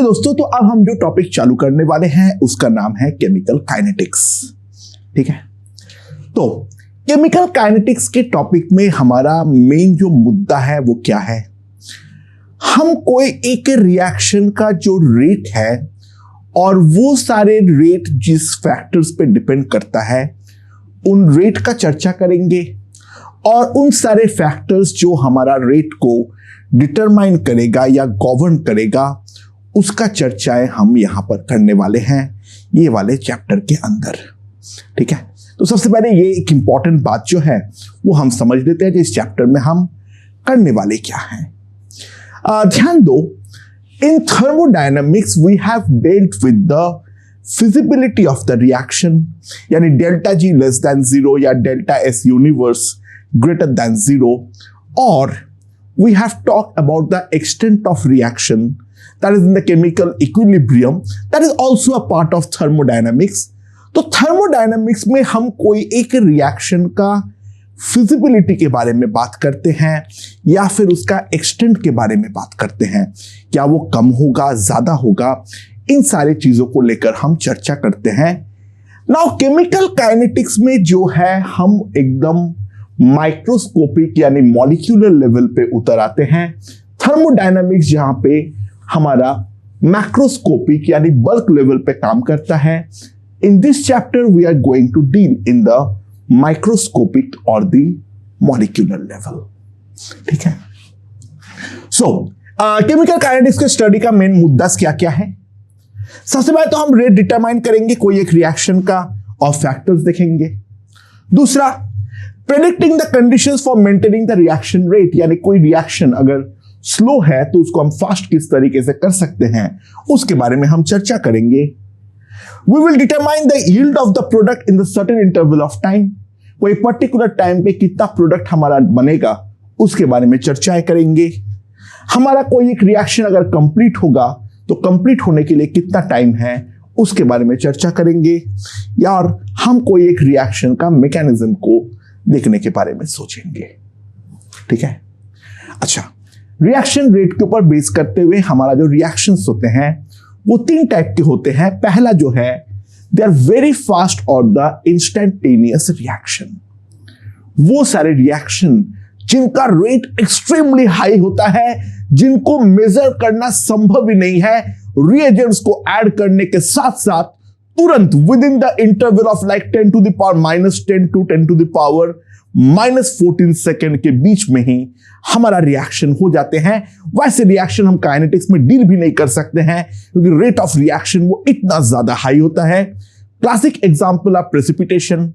दोस्तों, तो अब हम जो टॉपिक चालू करने वाले हैं उसका नाम है केमिकल काइनेटिक्स। ठीक है, तो केमिकल काइनेटिक्स के टॉपिक में हमारा मेन जो मुद्दा है वो क्या है? हम कोई एक रिएक्शन का जो रेट है और वो सारे रेट जिस फैक्टर्स पे डिपेंड करता है उन रेट का चर्चा करेंगे और उन सारे फैक्टर्स जो हमारा रेट को डिटरमाइन करेगा या गवर्न करेगा उसका चर्चाएं हम यहां पर करने वाले हैं ये वाले चैप्टर के अंदर। ठीक है, तो सबसे पहले ये एक इंपॉर्टेंट बात जो है वो हम समझ लेते हैं कि इस चैप्टर में हम करने वाले क्या हैं। ध्यान दो, in thermodynamics we have dealt with the feasibility of the reaction, यानी delta G less than zero या delta S universe greater than zero, और we have talked about the extent of reaction that is in the chemical equilibrium that is also a part of thermodynamics। तो thermodynamics में हम कोई एक reaction का feasibility के बारे में बात करते हैं या फिर उसका एक्सटेंट के बारे में बात करते हैं, क्या वो कम होगा ज्यादा होगा, इन सारी चीजों को लेकर हम चर्चा करते हैं। नाउ केमिकल काइनेटिक्स में जो है हम एकदम माइक्रोस्कोपिक यानी मॉलिक्यूलर लेवल पे उतर आते हैं। थर्मोडायनामिक्स जहां पे हमारा मैक्रोस्कोपिक यानी बल्क लेवल पे काम करता है। In this chapter we are going to deal in the microscopic और द मॉलिक्यूलर लेवल। ठीक है, सो केमिकल काइनेटिक्स के स्टडी का मेन मुद्दा क्या क्या है? सबसे पहले तो हम रेट डिटरमाइन करेंगे कोई एक रिएक्शन का और फैक्टर्स देखेंगे। दूसरा, predicting the conditions for maintaining the reaction rate, यानी कोई रिएक्शन अगर स्लो है तो उसको हम फास्ट किस तरीके से कर सकते हैं उसके बारे में हम चर्चा करेंगे। We will determine the yield of the product in the certain interval of time, कोई पर्टिकुलर टाइम पे कितना प्रोडक्ट हमारा बनेगा उसके बारे में चर्चाएं करेंगे। हमारा कोई एक रिएक्शन अगर कंप्लीट होगा तो कंप्लीट होने के लिए कितना टाइम है उसके बारे में चर्चा करेंगे, या हम कोई एक रिएक्शन का मैकेनिज्म को देखने के बारे में सोचेंगे। ठीक है, अच्छा, रिएक्शन रेट के ऊपर बेस करते हुए हमारा जो रिएक्शंस होते हैं वो तीन टाइप के होते हैं। पहला जो है दे आर वेरी फास्ट और द इंस्टेंटेनियस रिएक्शन, वो सारे रिएक्शन जिनका रेट एक्सट्रीमली हाई होता है, जिनको मेजर करना संभव ही नहीं है, रिएजेंट्स को ऐड करने के साथ साथ तुरंत with in the interval of like 10 to the power -10 to 10 to the power -14 second के बीच में ही हमारा रिएक्शन हो जाते हैं। वैसे रिएक्शन हम काइनेटिक्स में डील भी नहीं कर सकते हैं क्योंकि रेट ऑफ रिएक्शन वो इतना ज्यादा हाई होता है। Classic example of precipitation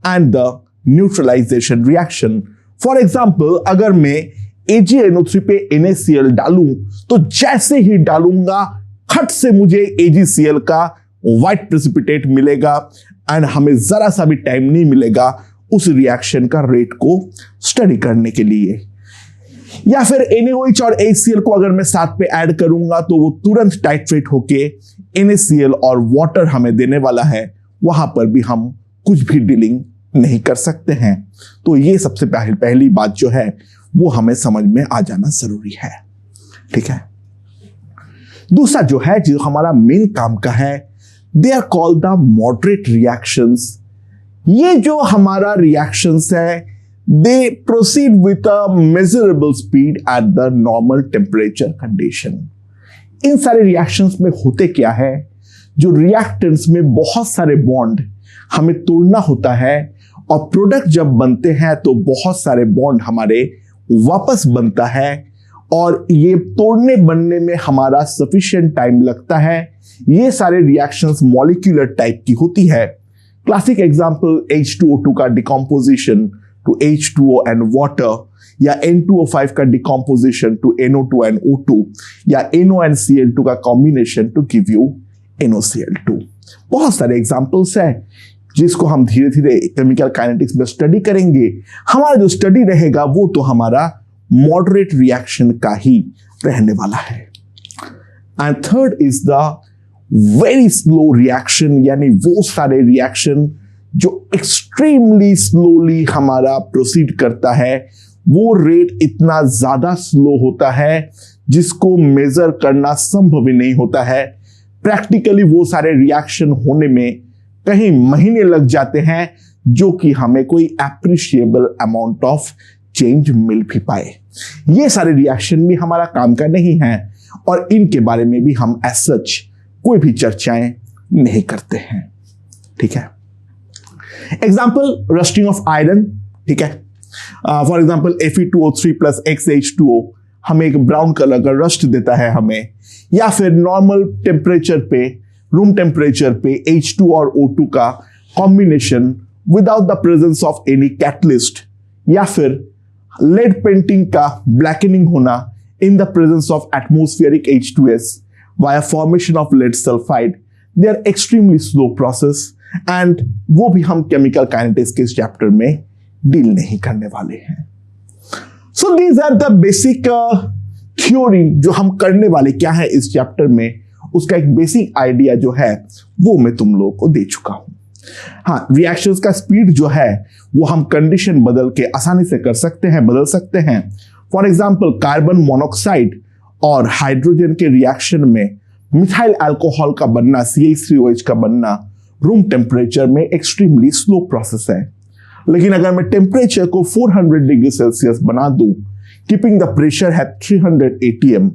and the neutralization reaction. For example, अगर मैं AgNO3 पे NaCl डालूं तो जैसे ही डालूंगा खट से मुझे AgCl का व्हाइट प्रेसिपिटेट मिलेगा एंड हमें जरा सा भी टाइम नहीं मिलेगा उस रिएक्शन का रेट को स्टडी करने के लिए। या फिर NaOH और HCl को अगर मैं साथ पे ऐड करूंगा तो वो तुरंत टाइट्रेट होके NaCl और वाटर हमें देने वाला है, वहां पर भी हम कुछ भी डीलिंग नहीं कर सकते हैं। तो ये सबसे पहली बात जो है वो हमें समझ में आ जाना जरूरी है। ठीक है, दूसरा जो है जो हमारा मेन काम का है, they are called the moderate reactions. ये जो हमारा रिएक्शंस है they proceed with a measurable speed at the normal temperature condition. इन सारे रिएक्शंस में होते क्या है, जो रिएक्टेंट्स में बहुत सारे बॉन्ड हमें तोड़ना होता है और प्रोडक्ट जब बनते हैं तो बहुत सारे बॉन्ड हमारे वापस बनता है और ये तोड़ने बनने में हमारा सफिशिएंट टाइम लगता है। ये सारे रिएक्शंस मॉलिक्यूलर टाइप की होती है। क्लासिक एग्जांपल H2O2 का decomposition to H2O and water, या N2O5 का decomposition to NO2 and O2, या NO एंड Cl2 का combination to give you NOCl2। बहुत सारे एग्जांपल्स हैं जिसको हम धीरे धीरे केमिकल काइनेटिक्स में स्टडी करेंगे। हमारा जो स्टडी रहेगा वो तो हमारा मॉडरेट रिएक्शन का ही रहने वाला है। And third is the very slow reaction, यानी वो सारे रिएक्शन जो एक्सट्रीमली स्लोली हमारा प्रोसीड करता है, वो रेट इतना ज्यादा स्लो होता है जिसको मेजर करना संभव ही नहीं होता है। प्रैक्टिकली वो सारे रिएक्शन होने में कहीं महीने लग जाते हैं, जो कि हमें कोई एप्रिशिएबल अमाउंट ऑफ चेंज मिल भी पाए। ये सारे रिएक्शन भी हमारा काम का नहीं है और इनके बारे में भी हम एज सच कोई भी चर्चाएं नहीं करते हैं। ठीक है, एग्जाम्पल रस्टिंग ऑफ आयरन। ठीक है, for example Fe2O3 plus XH2O हमें एक ब्राउन कलर का रस्ट देता है हमें, या फिर नॉर्मल टेम्परेचर पे, रूम टेम्परेचर पे H2 और O2 का combination without the presence of any catalyst, या फिर लेड पेंटिंग का ब्लैकनिंग होना in the presence of atmospheric H2S via formation of lead sulphide. They are extremely slow process and वो भी हम केमिकल काइनेटिक्स के इस चैप्टर में डील नहीं करने वाले हैं। So these are the basic theory जो हम करने वाले क्या है इस चैप्टर में, उसका एक बेसिक आइडिया जो है वो मैं तुम लोगों को दे चुका हूं। हाँ, रिएक्शंस का स्पीड जो है वो हम कंडीशन बदल के आसानी से कर सकते हैं, बदल सकते हैं। फॉर एग्जांपल कार्बन मोनोऑक्साइड और हाइड्रोजन के रिएक्शन में मिथाइल अल्कोहल का बनना, CH3OH का बनना रूम टेम्परेचर में एक्सट्रीमली स्लो प्रोसेस है। लेकिन अगर मैं टेम्परेचर को 400 डिग्री सेल्सियस बना दूं, keeping the pressure at 300 atm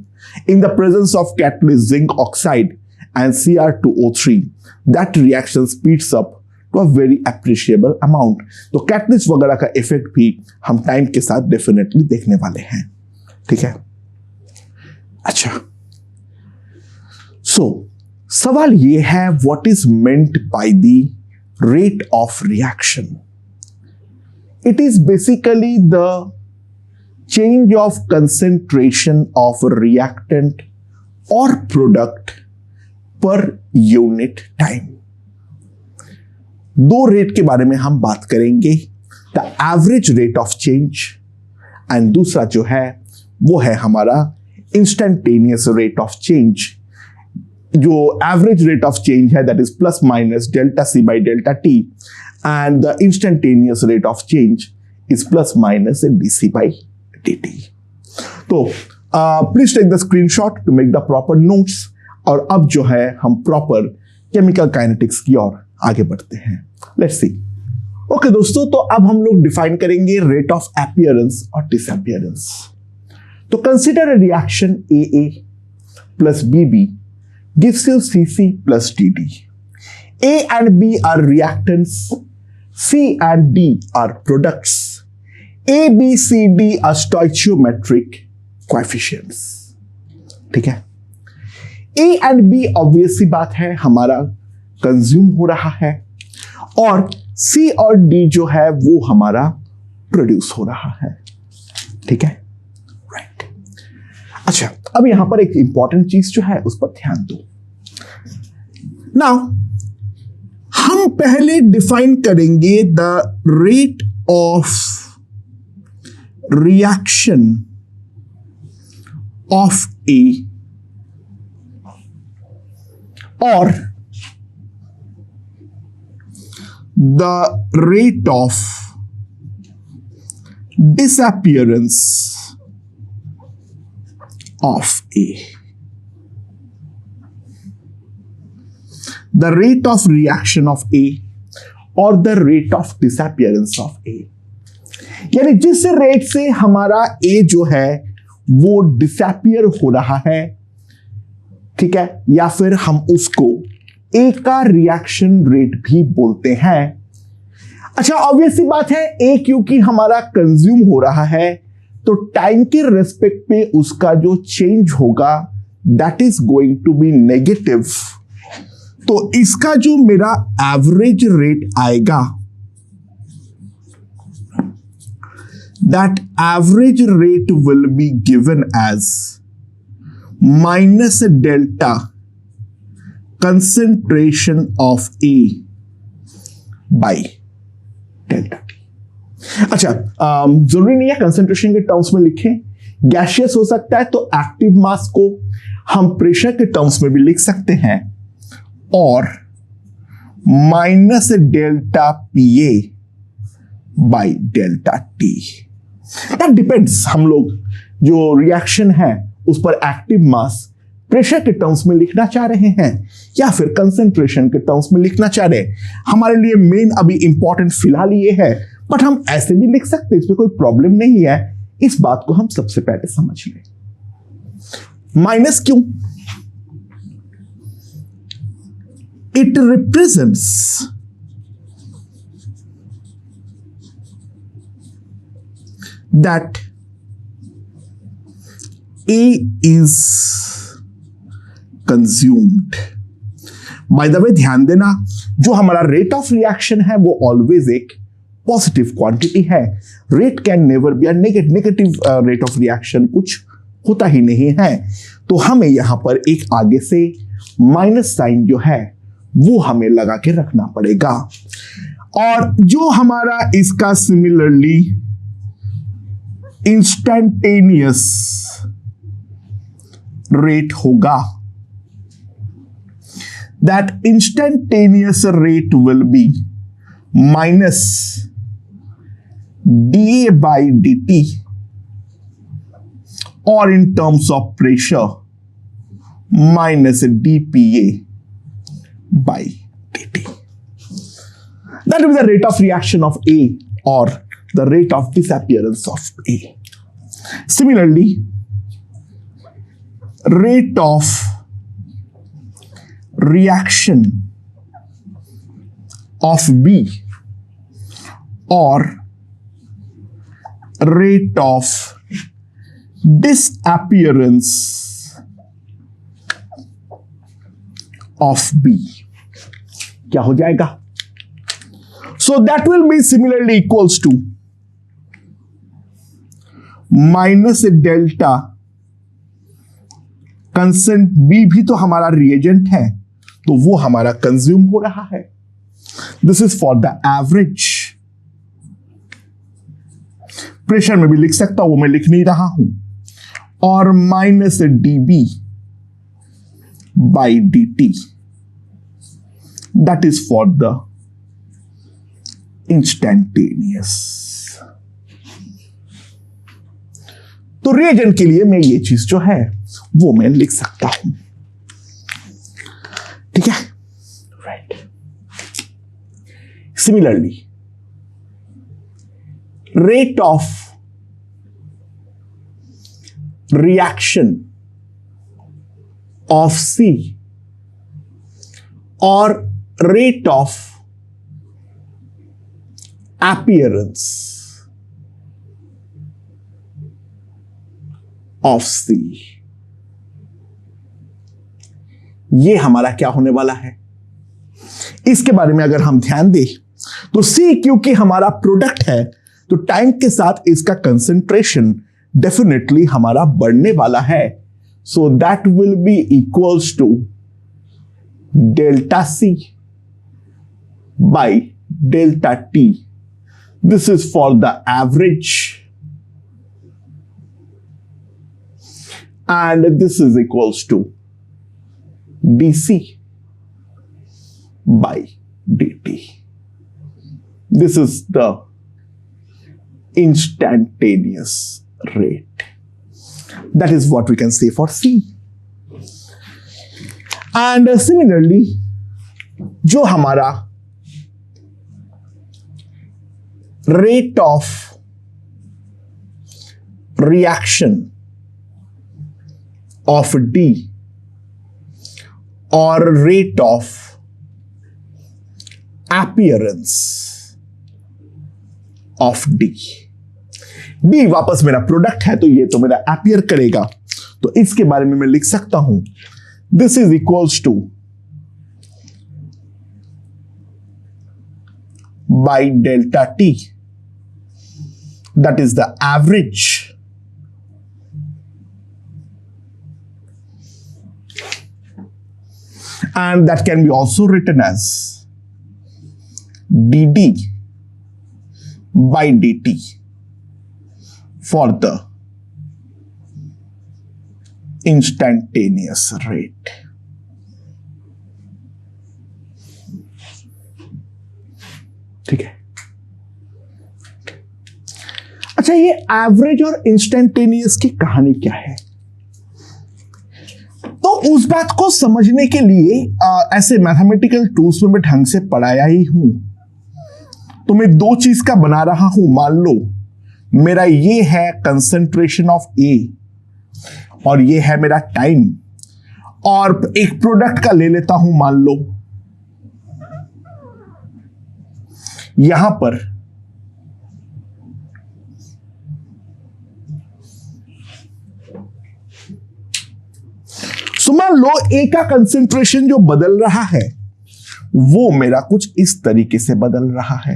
in the presence of catalyst zinc oxide and Cr2O3, that reaction speeds up to a very appreciable amount। तो catalyst वगैरह का इफेक्ट भी हम टाइम के साथ डेफिनेटली देखने वाले हैं। ठीक है, अच्छा, सो सवाल ये है, what is meant by the rate of reaction? It is basically the change of concentration of reactant or product per unit time। दो रेट के बारे में हम बात करेंगे, the average rate of change and दूसरा जो है वो है हमारा इंस्टेंटेनियस रेट ऑफ चेंज। जो एवरेज रेट ऑफ चेंज है that is plus minus delta C by delta T and the instantaneous rate of change is plus minus DC by dt। तो please take the screenshot to make the proper notes. और अब जो है हम proper chemical kinetics की ओर आगे बढ़ते हैं। Let's see. ओके दोस्तों, तो अब हम लोग डिफाइन करेंगे रेट ऑफ अपीयरेंस और डिसअपीयरेंस। तो consider a reaction AA plus BB gives you CC plus DD। A and B are reactants, C and D are products। A, B, C, D are stoichiometric coefficients। ठीक है, A and B obvious सी बात है हमारा consume हो रहा है, और C और D जो है वो हमारा प्रोड्यूस हो रहा है। ठीक है, राइट। अच्छा, अब यहां पर एक इंपॉर्टेंट चीज जो है उस पर ध्यान दो। नाउ हम पहले डिफाइन करेंगे the rate of reaction of A or the rate of disappearance of A। The rate of reaction of A or the rate of disappearance of A, यानी जिस रेट से हमारा A जो है वो डिसअपीयर हो रहा है, ठीक है, या फिर हम उसको A का रिएक्शन रेट भी बोलते हैं। अच्छा, ऑब्वियस सी बात है A क्योंकि हमारा कंज्यूम हो रहा है तो टाइम के रेस्पेक्ट पे उसका जो चेंज होगा that is going to be negative. तो इसका जो मेरा एवरेज रेट आएगा, that average rate will be given as minus delta concentration of A by delta T। अच्छा, जरूरी नहीं है कंसेंट्रेशन के टर्म्स में लिखें, गैसियस हो सकता है तो एक्टिव मास को हम प्रेशर के टर्म्स में भी लिख सकते हैं, और minus delta PA by delta T। That depends, हम लोग जो रिएक्शन है उस पर एक्टिव मास प्रेशर के टर्म्स में लिखना चाह रहे हैं या फिर कंसंट्रेशन के टर्म्स में लिखना चाह रहे हैं, हमारे लिए मेन अभी इंपॉर्टेंट फिलहाल ये है, बट हम ऐसे भी लिख सकते हैं, इसमें कोई प्रॉब्लम नहीं है। इस बात को हम सबसे पहले समझ लें। माइनस क्यों? It represents that A is consumed. By the way ध्यान देना, जो हमारा रेट ऑफ रिएक्शन है वो ऑलवेज एक पॉजिटिव क्वांटिटी है। Rate can never be negative rate of reaction कुछ होता ही नहीं है। तो हमें यहां पर एक आगे से माइनस साइन जो है वो हमें लगा के रखना पड़ेगा। और जो हमारा इसका सिमिलरली इंस्टेंटेनियस रेट होगा, that instantaneous rate will be minus dA by dt, or in terms of pressure minus dPA by dt. That will be the rate of reaction of A or the rate of disappearance of A. Similarly, rate of reaction of B or rate of disappearance of B क्या हो जाएगा? So that will be similarly equals to minus delta concentration B भी तो हमारा reagent है, तो वो हमारा कंज्यूम हो रहा है। This is for the average. Pressure में भी लिख सकता हूं, वो मैं लिख नहीं रहा हूं। और minus dB by dt, that is for the instantaneous. तो रिएजेंट के लिए मैं ये चीज जो है वो मैं लिख सकता हूं। ठीक है, right. Similarly, rate of reaction of C और rate of appearance of C, ये हमारा क्या होने वाला है, इसके बारे में अगर हम ध्यान दें तो C क्योंकि हमारा प्रोडक्ट है, तो टाइम के साथ इसका कंसंट्रेशन डेफिनेटली हमारा बढ़ने वाला है। So that will be equals to delta C by delta T। This is for the average and this is equals to dC by dt. This is the instantaneous rate. That is what we can say for C. And similarly, जो हमारा rate of reaction of D or rate of appearance of D, D वापस मेरा product है तो ये तो मेरा appear करेगा, तो इसके बारे में मैं लिख सकता हूं this is equals to by delta T, that is the average and that can be also written as dd by dt for the instantaneous rate. ठीक है। अच्छा, ये एवरेज और इंस्टेंटेनियस की कहानी क्या है? उस बात को समझने के लिए ऐसे मैथमेटिकल टूल्स में मैं ढंग से पढ़ाया ही हूं। तो मैं दो चीज का बना रहा हूं। मान लो मेरा ये है कंसंट्रेशन ऑफ ए और ये है मेरा टाइम, और एक प्रोडक्ट का ले लेता हूं। मान लो यहां पर मान लो ए का कंसंट्रेशन जो बदल रहा है वो मेरा कुछ इस तरीके से बदल रहा है।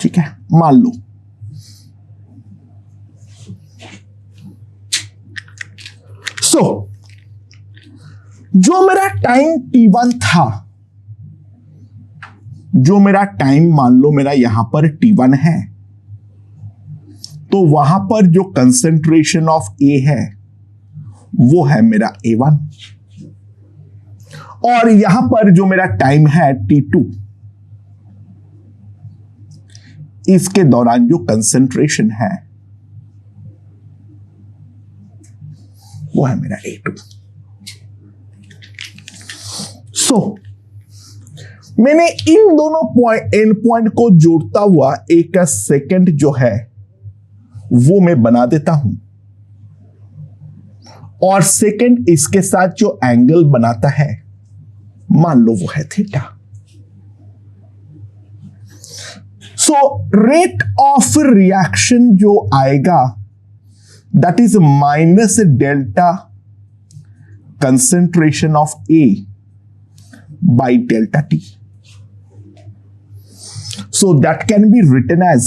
ठीक है, मान लो जो मेरा टाइम t1 था, जो मेरा टाइम मान लो मेरा यहां पर t1 है, तो वहां पर जो कंसंट्रेशन ऑफ ए है वो है मेरा A1, और यहां पर जो मेरा टाइम है t2, इसके दौरान जो कंसंट्रेशन है वो है मेरा A2। मैंने इन दोनों एंड पॉइंट को जोड़ता हुआ एक सेकंड जो है वो मैं बना देता हूं, और सेकंड इसके साथ जो एंगल बनाता है मान लो वो है थीटा। रेट ऑफ रिएक्शन जो आएगा that is minus delta concentration of A by delta T. So that can be written as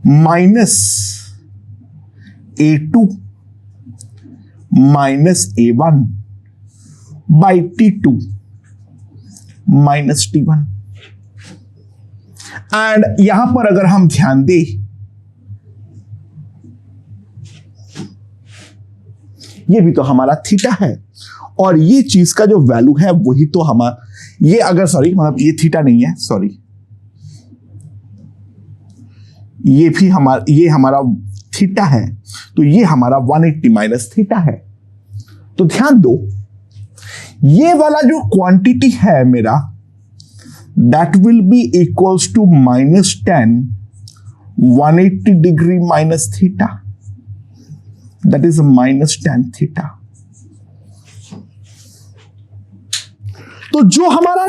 minus A2 minus A1 by T2 minus T1। And यहां पर अगर हम ध्यान दें, ये भी तो हमारा थीटा है, और ये चीज का जो वैल्यू है वही तो हमारा, ये अगर सॉरी मतलब ये थीटा नहीं है, सॉरी, ये भी हमारा थीटा है, तो ये हमारा 180 माइनस थीटा है। तो ध्यान दो, ये वाला जो क्वांटिटी है मेरा that will be equals to -10 180 degree minus theta, that is -10 theta. तो जो हमारा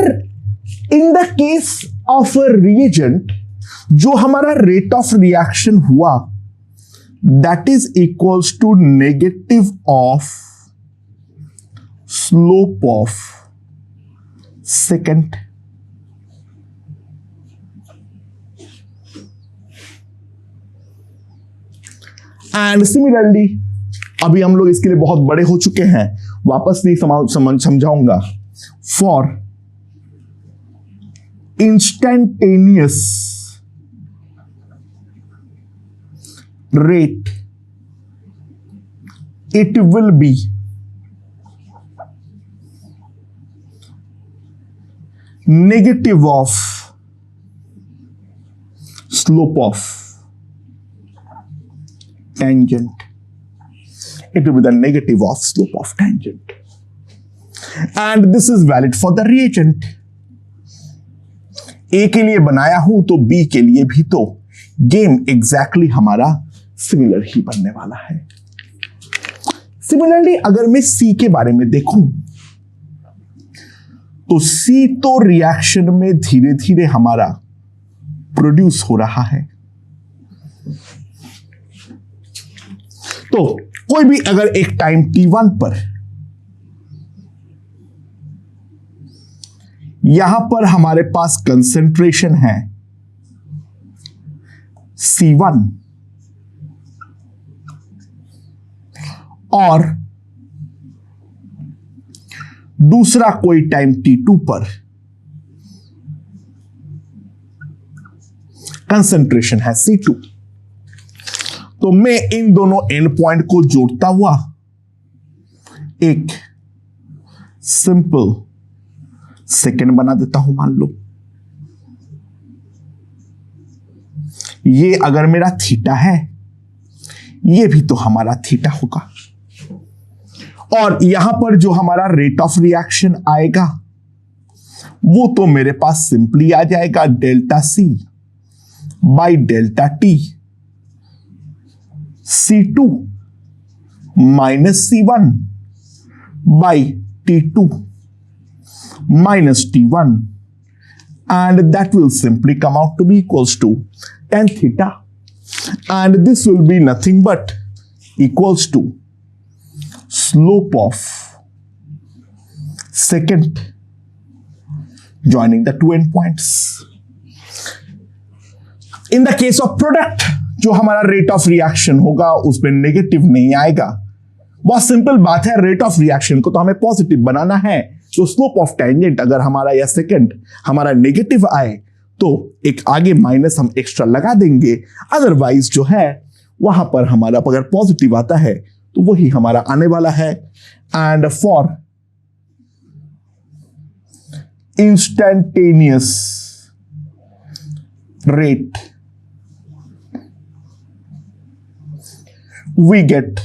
in the case of reagent जो हमारा रेट ऑफ रिएक्शन हुआ that is equals to negative of slope of second. And similarly अभी हम लोग इसके लिए बहुत बड़े हो चुके हैं, वापस नहीं समझाऊंगा। For instantaneous rate it will be negative of slope of tangent. It will be the negative of slope of tangent, and this is valid for the reagent. A के लिए बनाया हूं तो B के लिए भी तो गेम एग्जैक्टली हमारा सिमिलर ही बनने वाला है। सिमिलरली अगर मैं C के बारे में देखूं तो C तो रिएक्शन में धीरे धीरे हमारा प्रोड्यूस हो रहा है। तो कोई भी अगर एक टाइम t1 पर यहां पर हमारे पास कंसंट्रेशन है C1 और दूसरा कोई टाइम t2 पर कंसंट्रेशन है C2, तो मैं इन दोनों एंड पॉइंट को जोड़ता हुआ एक सिंपल सेकेंड बना देता हूं। मान लो ये अगर मेरा थीटा है, ये भी तो हमारा थीटा होगा। और यहां पर जो हमारा रेट ऑफ रिएक्शन आएगा वो तो मेरे पास सिंपली आ जाएगा delta C by delta T, C2 minus C1 by T2 minus T1, and that will simply come out to be equals to tan theta, and this will be nothing but equals to slope of secant joining the two endpoints. In the case of product, जो हमारा rate of reaction होगा उसमें negative नहीं आएगा। बहुत simple बात है, rate of reaction को तो हमें पॉजिटिव बनाना है, तो स्लोप ऑफ टेंजेंट अगर हमारा या सेकंड हमारा नेगेटिव आए तो एक आगे माइनस हम एक्स्ट्रा लगा देंगे, अदरवाइज जो है वहां पर हमारा अगर पॉजिटिव आता है तो वही हमारा आने वाला है। And for instantaneous rate we get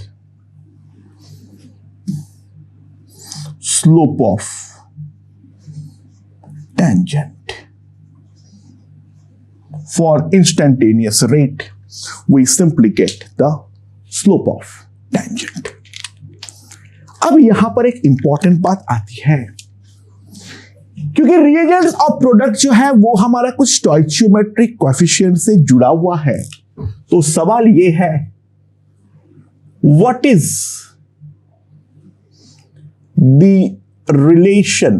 slope of tangent. For instantaneous rate, we simply get the slope of tangent. अब यहां पर एक इंपॉर्टेंट बात आती है, क्योंकि रिएजेंट्स और प्रोडक्ट जो है वो हमारा कुछ स्टोइचियोमेट्रिक कोएफिशिएंट से जुड़ा हुआ है, तो सवाल ये है what is the relation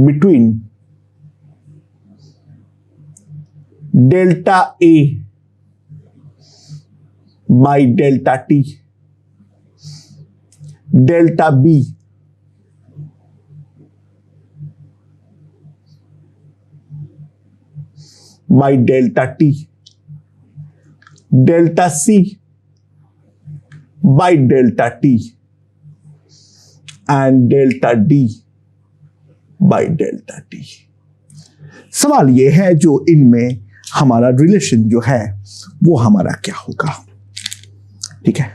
between delta A by delta T, delta B by delta T, delta C by delta T and delta D by delta T। सवाल यह है जो इनमें हमारा रिलेशन जो है वो हमारा क्या होगा। ठीक है,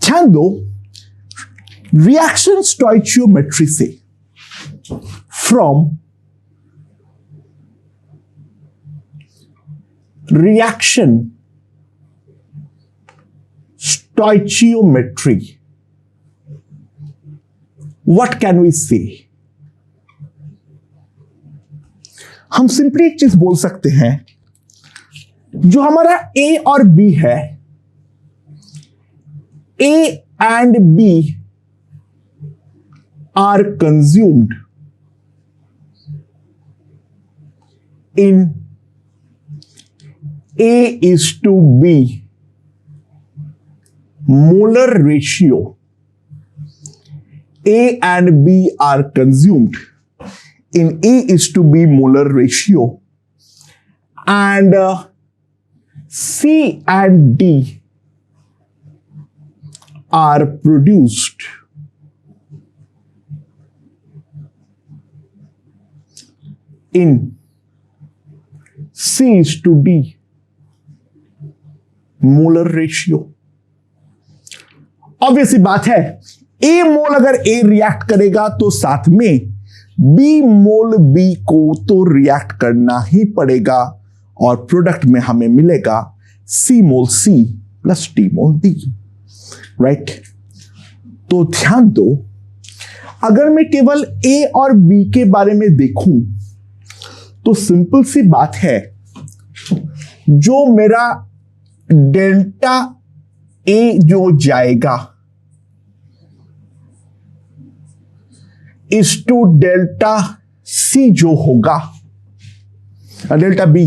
ध्यान दो, रिएक्शन स्टोइचियोमेट्री से from reaction stoichiometry, what can we say? हम सिंपली एक चीज बोल सकते हैं, जो हमारा A और B है, A and B are consumed in A:B molar ratio. A and B are consumed in A:B molar ratio, and C and D are produced in C:D molar ratio। Obviously बात है, ए मोल अगर ए react करेगा तो साथ में B मोल B को तो react करना ही पड़ेगा, और प्रोडक्ट में हमें मिलेगा सी मोल सी प्लस डी मोल डी। राइट, तो ध्यान दो, अगर मैं केवल ए और बी के बारे में देखूं तो सिंपल सी बात है, जो मेरा डेल्टा ए जो जाएगा इस टू डेल्टा सी जो होगा, डेल्टा बी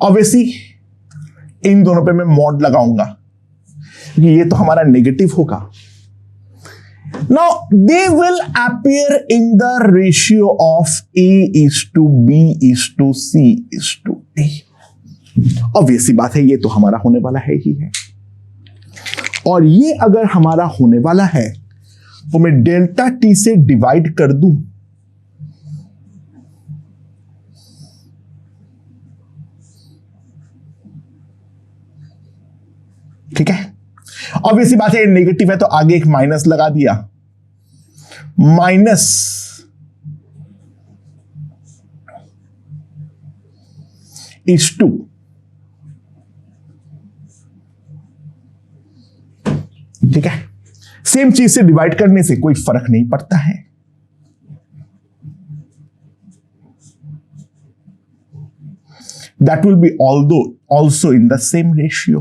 ऑब्वियसली इन दोनों पे मैं मॉड लगाऊंगा क्योंकि ये तो हमारा नेगेटिव होगा। Now they will appear in the ratio of A:B:C:D। Obviously बात है, ये तो हमारा होने वाला है ही है। और ये अगर हमारा होने वाला है तो मैं डेल्टा टी से डिवाइड कर दूं, ठीक है। ऑब्वियसली बात है नेगेटिव है तो आगे एक माइनस लगा दिया, माइनस इज टू, ठीक है। सेम चीज से डिवाइड करने से कोई फर्क नहीं पड़ता है। That will B also in the same ratio.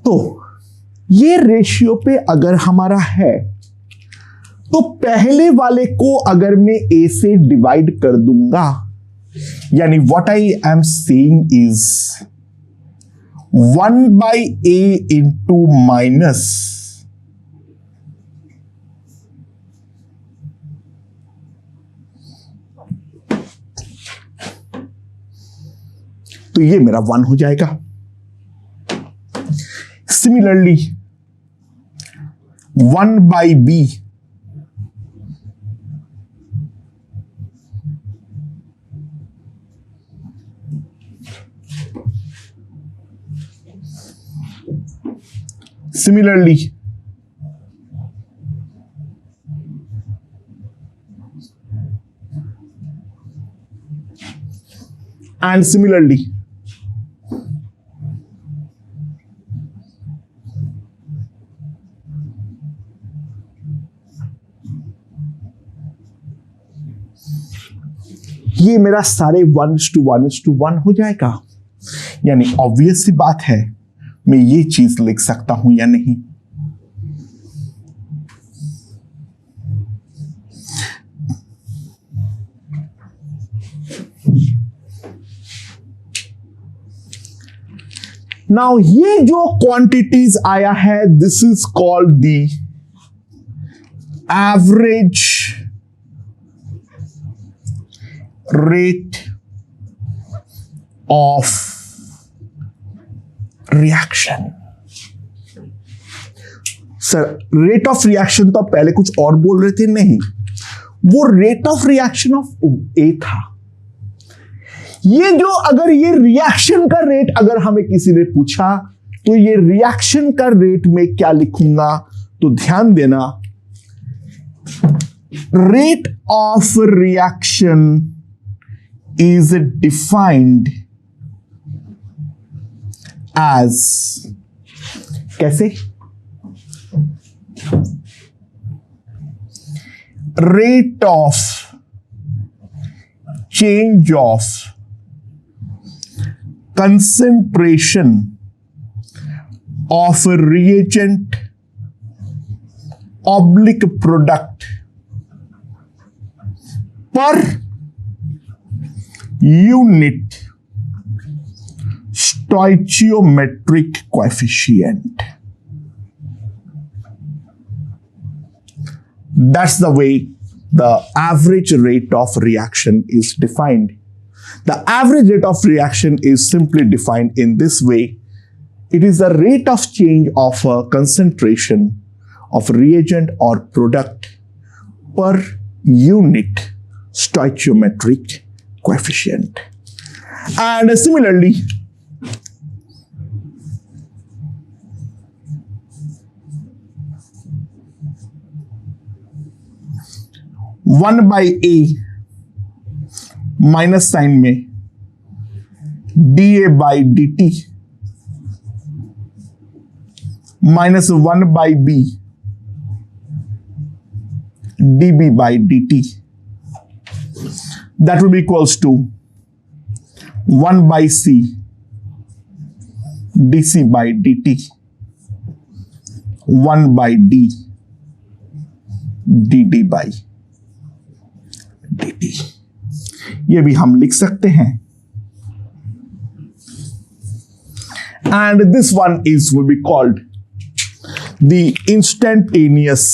तो ये रेशियो पे अगर हमारा है तो पहले वाले को अगर मैं ए से डिवाइड कर दूंगा, यानी what I am saying is 1/a into minus तो ये मेरा 1 हो जाएगा। Similarly 1/b similarly and similarly ये मेरा सारे 1:1:1 हो जाएगा। यानी ऑब्वियस सी बात है मैं ये चीज लिख सकता हूं या नहीं। नाउ ये जो क्वांटिटीज आया है this is called the average rate of reaction. Sir rate of reaction तो आप पहले कुछ और बोल रहे थे, नहीं वो रेट ऑफ रिएक्शन ऑफ ए था। ये जो अगर ये रिएक्शन का रेट अगर हमें किसी ने पूछा तो ये रिएक्शन का रेट में क्या लिखूंगा, तो ध्यान देना rate of reaction is defined as, कैसे, rate of change of concentration of a reagent oblique product per unit stoichiometric coefficient. That's the way the average rate of reaction is defined. The average rate of reaction is simply defined in this way. It is the rate of change of a concentration of reagent or product per unit stoichiometric coefficient. And similarly, one by A minus sign में dA by dt minus 1/b dB by dt, that will be equals to 1/c dC by dt 1/d dd by dt। ये भी हम लिख सकते हैं। And this one is will be called the instantaneous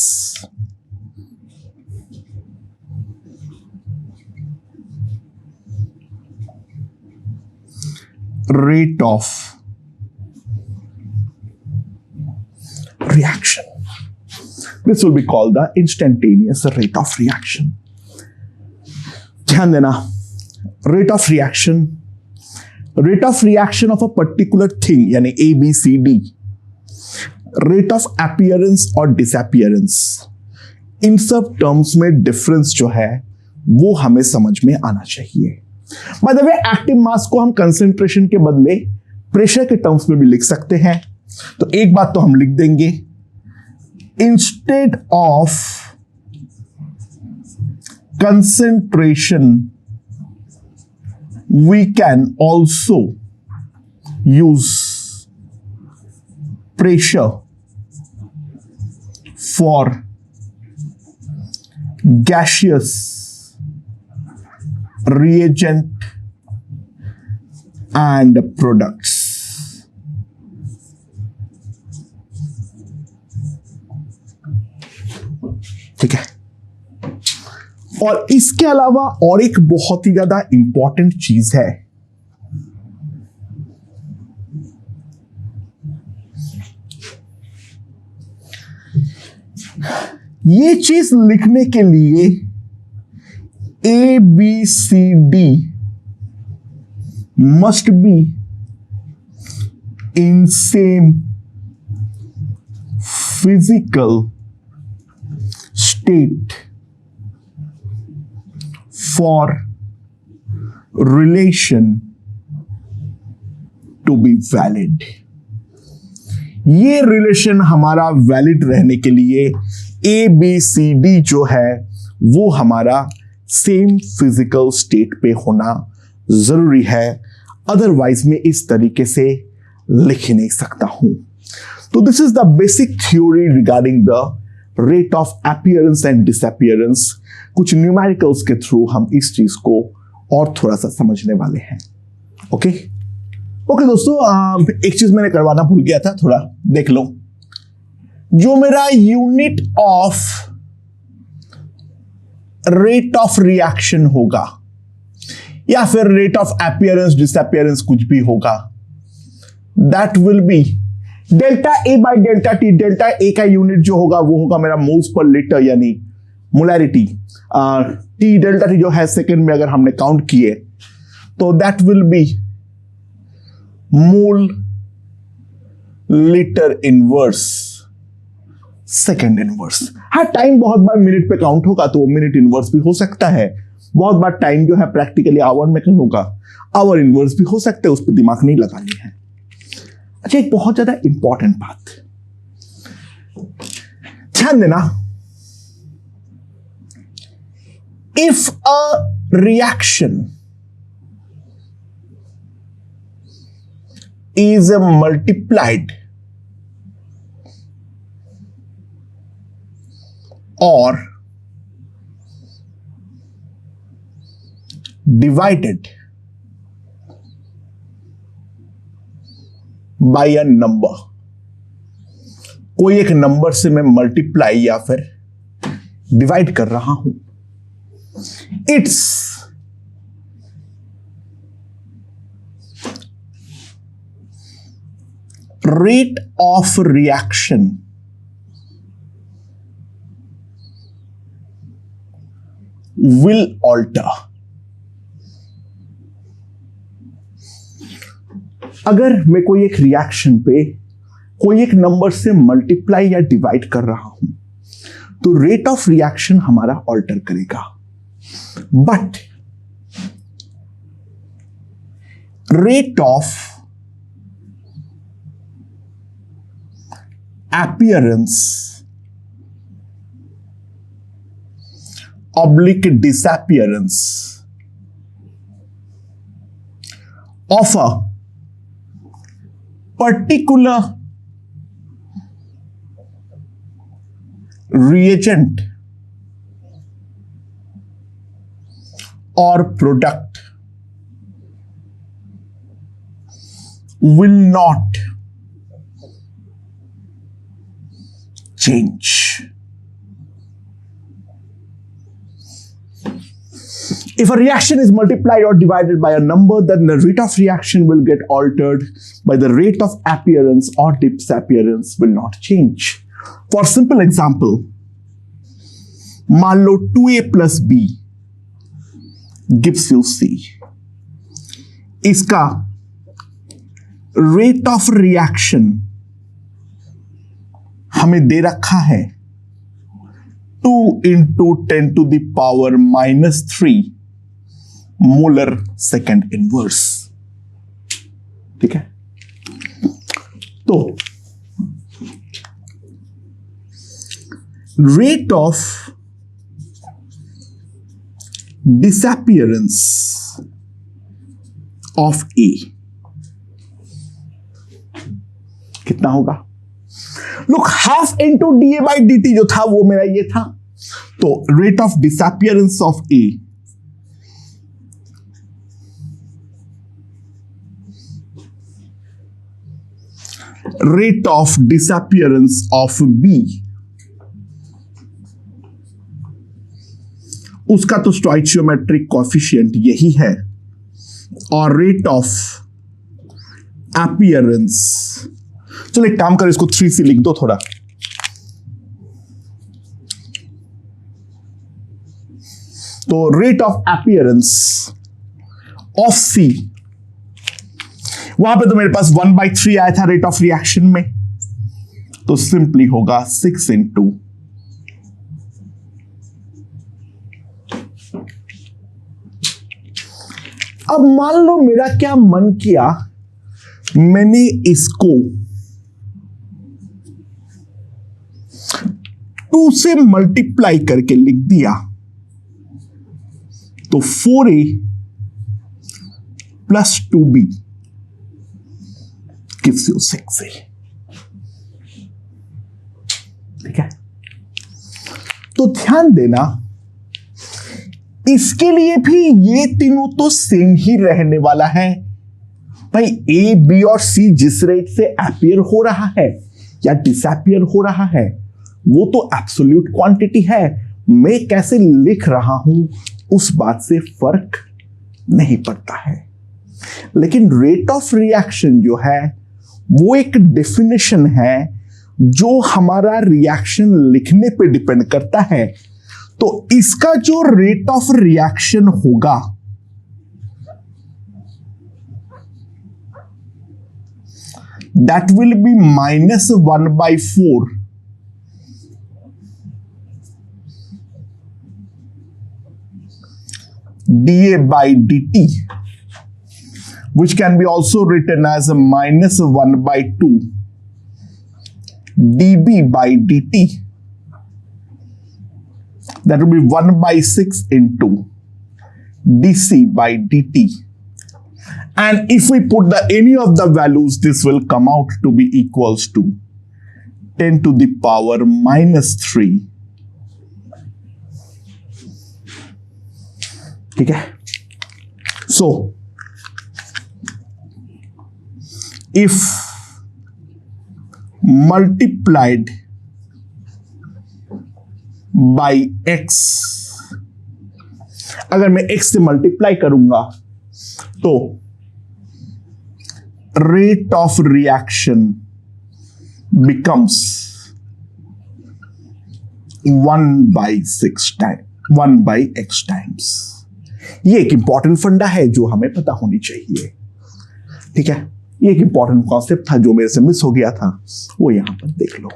rate of reaction. This will be called the instantaneous rate of reaction. ध्यान देना, rate of reaction of a particular thing यानी A B C D, rate of appearance और disappearance, इन सब terms में difference जो है वो हमें समझ में आना चाहिए. By the way, active mass को हम कंसेंट्रेशन के बदले प्रेशर के टर्म्स में भी लिख सकते हैं. तो एक बात तो हम लिख देंगे, instead of concentration we can also use pressure for gaseous reagent and products. ठीक है. और इसके अलावा और एक बहुत ही ज्यादा इंपॉर्टेंट चीज है, ये चीज लिखने के लिए A B C D must be in same physical state for relation to be valid. ये रिलेशन हमारा वैलिड रहने के लिए ए बी सी डी जो है वो हमारा सेम फिजिकल स्टेट पे होना जरूरी है, अदरवाइज मैं इस तरीके से लिख ही नहीं सकता हूं. तो this is the basic theory regarding the rate of appearance and disappearance. कुछ न्यूमेरिकल्स के थ्रू हम इस चीज को और थोड़ा सा समझने वाले हैं. ओके दोस्तों, एक चीज मैंने करवाना भूल गया था, थोड़ा देख लो. जो मेरा unit of rate of reaction होगा या फिर रेट ऑफ अपीयरेंस डिसअपीयरेंस कुछ भी होगा, that will be delta A by delta T. Delta A का यूनिट जो होगा वो होगा मेरा मोल्स पर लीटर यानी मोलैरिटी. टी डेल्टा टी जो है सेकेंड में अगर हमने काउंट किए तो that will B mole litre inverse second inverse. हाँ, टाइम बहुत बार मिनट पे काउंट होगा तो मिनट इनवर्स भी हो सकता है. बहुत बार टाइम जो है प्रैक्टिकली आवर में होगा, आवर इनवर्स भी हो सकते हैं, उस पर दिमाग नहीं लगानी है. अच्छा, एक बहुत ज्यादा इंपॉर्टेंट बात ध्यान देना, if a reaction is multiplied or divided by a number, कोई एक नंबर से मैं मल्टीप्लाई या फिर डिवाइड कर रहा हूं, its rate of reaction will alter. अगर मैं कोई एक रिएक्शन पे कोई एक नंबर से मल्टीप्लाई या डिवाइड कर रहा हूं तो रेट ऑफ रिएक्शन हमारा ऑल्टर करेगा. But rate of appearance oblique disappearance of a particular reagent or product will not change. If a reaction is multiplied or divided by a number, then the rate of reaction will get altered by the rate of appearance or disappearance will not change. For simple example, मान लो 2a plus b gives you c. इसका rate of reaction हमें दे रखा है 2 into 10 to the power minus 3 molar second inverse. ठीक है, तो rate of disappearance of ए कितना होगा? Look, half into D A by D T जो था वो मेरा ये था. तो rate of disappearance of A rate of disappearance of B, उसका तो स्टोइचियोमेट्रिक कोएफिशिएंट यही है, और रेट ऑफ अपीयरेंस, चलो एक काम कर, इसको 3 से लिख दो थोड़ा. तो rate of appearance of C, वहां पे तो मेरे पास 1/3 आया था रेट ऑफ रिएक्शन में, तो सिंपली होगा 6 into अब मान लो मेरा क्या मन किया, मैंने इसको 2 से मल्टीप्लाई करके लिख दिया, तो 4a plus 2b gives you 6a. ठीक है, तो ध्यान देना, इसके लिए भी ये तीनों तो सेम ही रहने वाला है भाई. ए, बी और सी जिस रेट से अपीयर हो रहा है या डिसअपियर हो रहा है वो तो एब्सोल्यूट क्वांटिटी है. मैं कैसे लिख रहा हूं उस बात से फर्क नहीं पड़ता है. लेकिन रेट ऑफ रिएक्शन जो है वो एक डेफिनेशन है जो हमारा रिएक्शन लिखने पे डिपेंड करता है. तो इसका जो रेट ऑफ रिएक्शन होगा that will B -1/4 dA by dt, which can be also written as a -1/2 dB by dt. That will be 1/6 into dC by dt. And if we put any of the values, this will come out to be equals to 10 to the power -3. ठीक है, so if multiplied by x, अगर मैं x से multiply करूंगा तो rate of reaction becomes 1/6 time 1/x times. ये एक important फंडा है जो हमें पता होनी चाहिए. ठीक है, ये एक इंपॉर्टेंट कॉन्सेप्ट था जो मेरे से मिस हो गया था, वो यहां पर देख लो.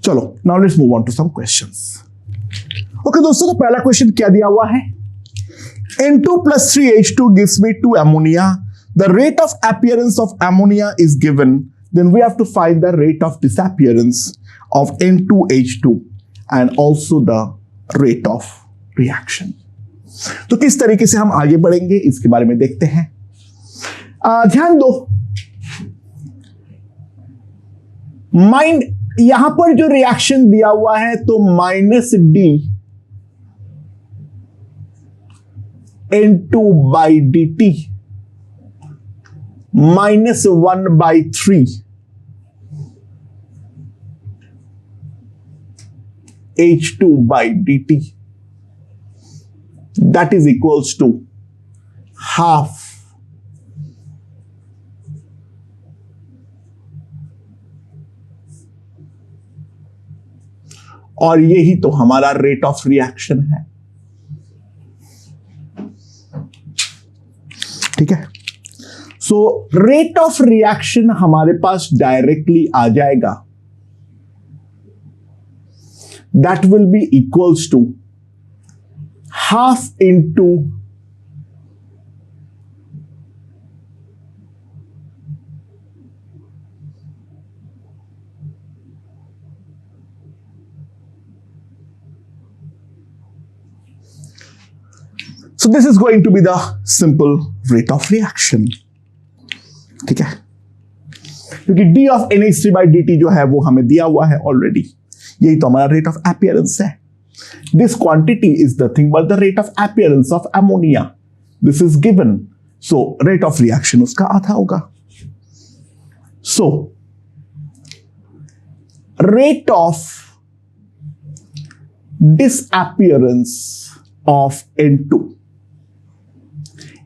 चलो, now let's move on to some questions. Okay दोस्तों, तो पहला क्वेश्चन क्या दिया हुआ है? N2 + 3H2 gives me 2 ammonia. The rate of appearance of ammonia is given. Then we have to find the rate of disappearance of N2H2 and also the rate of reaction. तो किस तरीके से हम आगे बढ़ेंगे इसके बारे में देखते हैं. ध्यान दो, माइंड यहां पर जो रिएक्शन दिया हुआ है तो -d N2 by dt -1/3 H2 by dt. that is equals to half और यही तो हमारा रेट ऑफ रिएक्शन है। ठीक है, सो रेट ऑफ रिएक्शन हमारे पास डायरेक्टली आ जाएगा, that will be equals to half into so this is going to be the simple rate of reaction। ठीक है, क्योंकि d of NH3/dt जो है वो हमें दिया हुआ है ऑलरेडी, यही तो हमारा रेट ऑफ अपीयरेंस है। This quantity is nothing but the rate of appearance of ammonia. This is given, so rate of reaction उसका आधा होगा। So rate of disappearance of N2,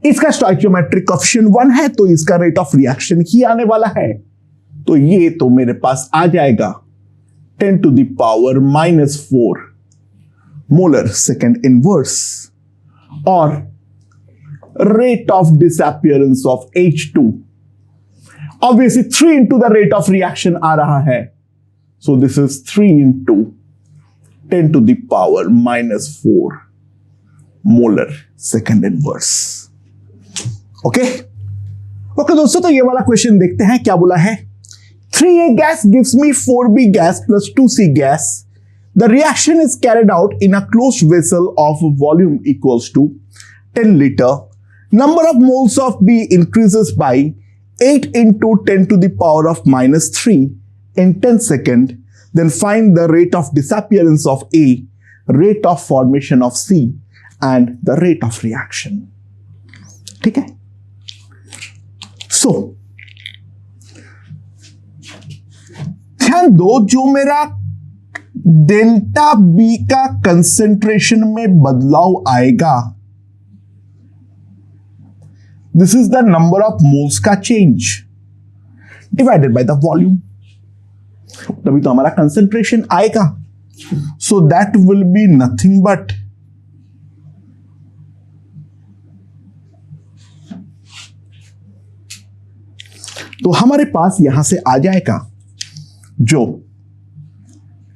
इसका स्टोइकियोमेट्रिक कोएफिशिएंट 1 है, तो इसका रेट ऑफ रिएक्शन ही आने वाला है। तो ये तो मेरे पास आ जाएगा 10⁻⁻⁴ मोलर सेकेंड इनवर्स, और rate of disappearance of H2 obviously 3 into the rate of reaction आ रहा है, so this is 3 into 10⁻⁻⁴ molar second inverse. Okay okay दोस्तों, तो ये वाला क्वेश्चन देखते हैं क्या बोला है। 3A gas gives me 4B gas plus 2C gas. The reaction is carried out in a closed vessel of volume equals to 10 liter. Number of moles of B increases by 8 into 10⁻³ in 10 seconds. Then find the rate of disappearance of A, rate of formation of C and the rate of reaction। ठीक है, सो ध्यान दो, जो मेरा delta B का concentration में बदलाव आएगा, this is the number of moles का change divided by the volume, तभी तो हमारा कंसेंट्रेशन आएगा। So that will be nothing but तो हमारे पास यहां से आ जाएगा जो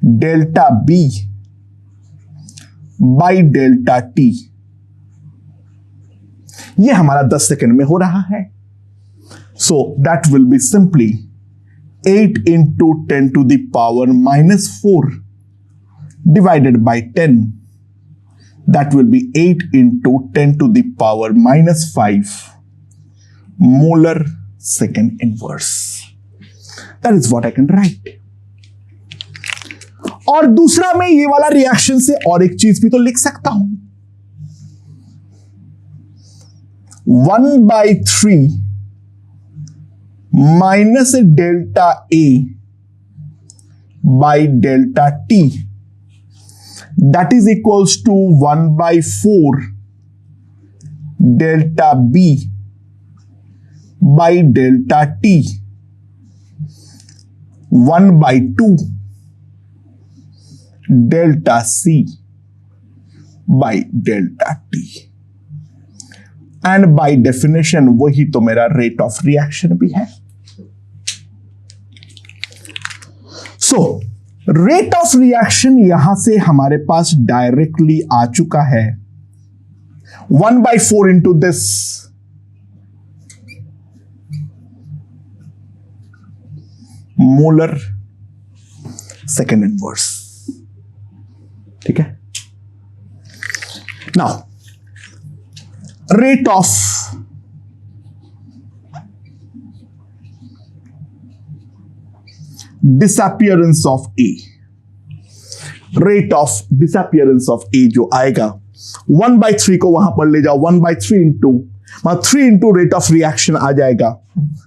delta B by delta T, ये हमारा 10 सेकेंड में हो रहा है। So that will be simply 8 into 10⁻⁻⁴ divided by 10, that will be 8 into 10⁻⁵ molar second inverse। That is what I can write। और दूसरा मैं ये वाला रिएक्शन से और एक चीज भी तो लिख सकता हूं, 1/3 minus delta A by delta T, that is equals to 1/4 delta B by delta T, 1/2 delta C by delta T, and by definition वही तो मेरा रेट ऑफ रिएक्शन भी है। सो रेट ऑफ रिएक्शन यहां से हमारे पास डायरेक्टली आ चुका है, 1/4 into this, molar second inverse. ठीक है, now rate of disappearance of A, rate of disappearance of A जो आएगा 1/3 को वहां पर ले जाओ, 1/3 into 3 into rate of reaction आ जाएगा,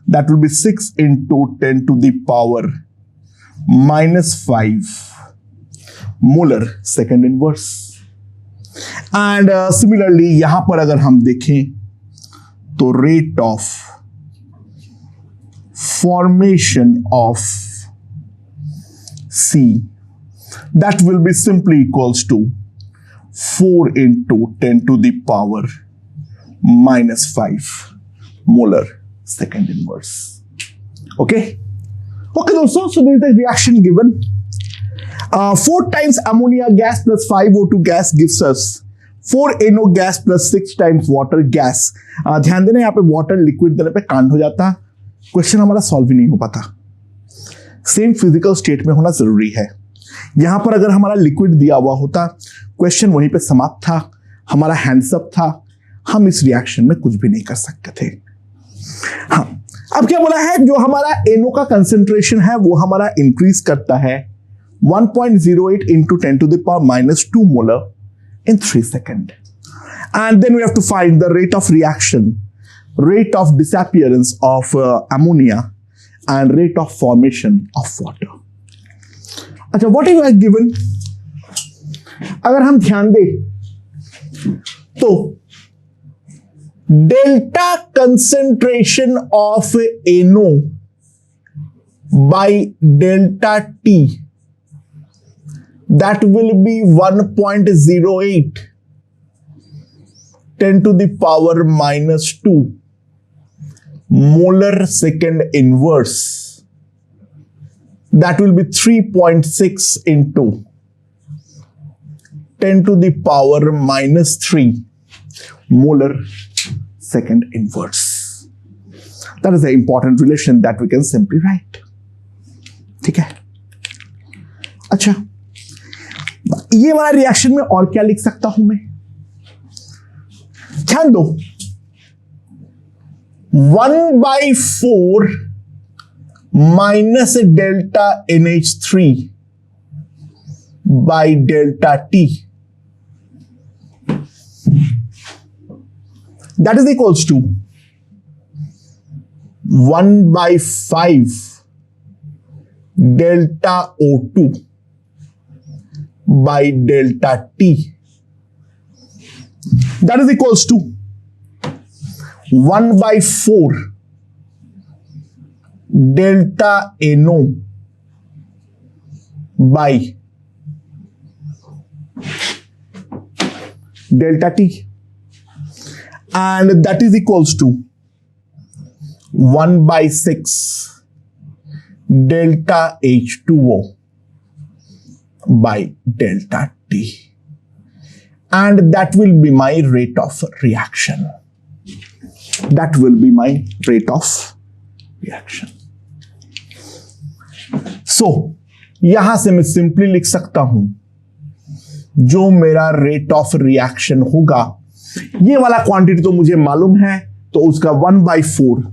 that will be 6 into 10⁻⁻⁵ molar second inverse. And similarly यहां पर अगर हम देखें तो rate of formation of C that will be simply equals to 4 into 10 to the power minus 5 molar second inverse. Okay दोस्तों, so there is the reaction given. 4 times ammonia gas plus 5 O2 gas gives us 4 NO gas plus 6 times water gas. ध्यान देना, यहाँ पे water liquid देने पे कांड हो जाता, क्वेश्चन हमारा सॉल्व ही नहीं हो पाता. सेम फिजिकल स्टेट में होना जरूरी है. यहां पर अगर हमारा लिक्विड दिया हुआ होता, क्वेश्चन वहीं पे समाप्त था, हमारा हैंड्स अप था, हम इस रिएक्शन में कुछ भी नहीं कर सकते थे. हाँ, अब क्या बोला है, जो हमारा NO का कंसेंट्रेशन है वो हमारा इंक्रीज करता है 1.08 into 10 to the power minus 2 molar in 3 seconds. And then we have to find the rate of reaction, rate of disappearance of ammonia and rate of formation of water. अच्छा, what is given? अगर हम ध्यान दें तो delta concentration of NO by delta T, that will be 1.08 10 to the power minus 2 molar second inverse. That will be 3.6 into 10 to the power minus 3 molar second inverse. That is the important relation that we can simply write. ठीक है. अच्छा, ये वाला reaction में और क्या लिख सकता हूं मैं? ध्यान दो, 1/4 minus delta NH3 by delta T, that is equals to 1/5 delta O2 by delta T, that is equals to 1/4 delta NO by delta T, and that is equals to 1/6 delta H2O by delta T, and that will be my rate of reaction. That will be my rate of reaction. So, यहां से मैं simply लिख सकता हूं जो मेरा rate of reaction होगा, ये वाला क्वांटिटी तो मुझे मालूम है, तो उसका 1/4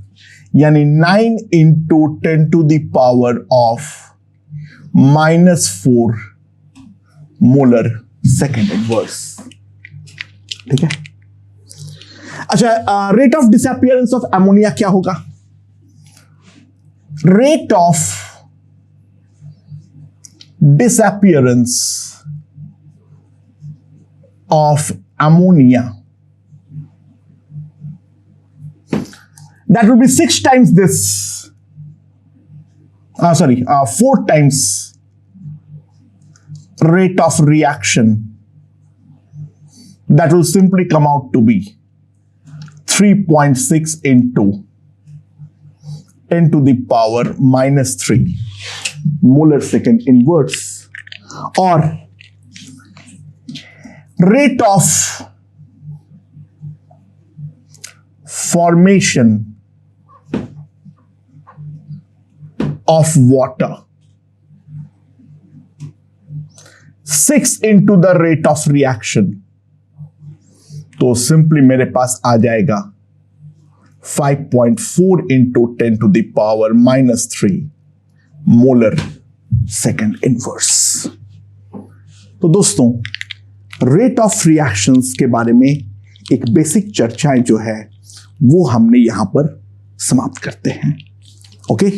यानी 9 into 10 to the power of minus 4 molar second inverse. ठीक है. अच्छा, rate of disappearance of ammonia क्या होगा? Rate of disappearance of ammonia, that will be 6 times this, 4 times rate of reaction. That will simply come out to be 3.6 into 10 to the power minus 3 molar second inverse, or rate of formation of water, 6 into the rate of reaction. तो simply मेरे पास आ जाएगा 5.4 into 10 to the power minus 3 molar second inverse. तो दोस्तों, rate of reactions के बारे में एक बेसिक चर्चाएं जो है वो हमने यहां पर समाप्त करते हैं. ओके.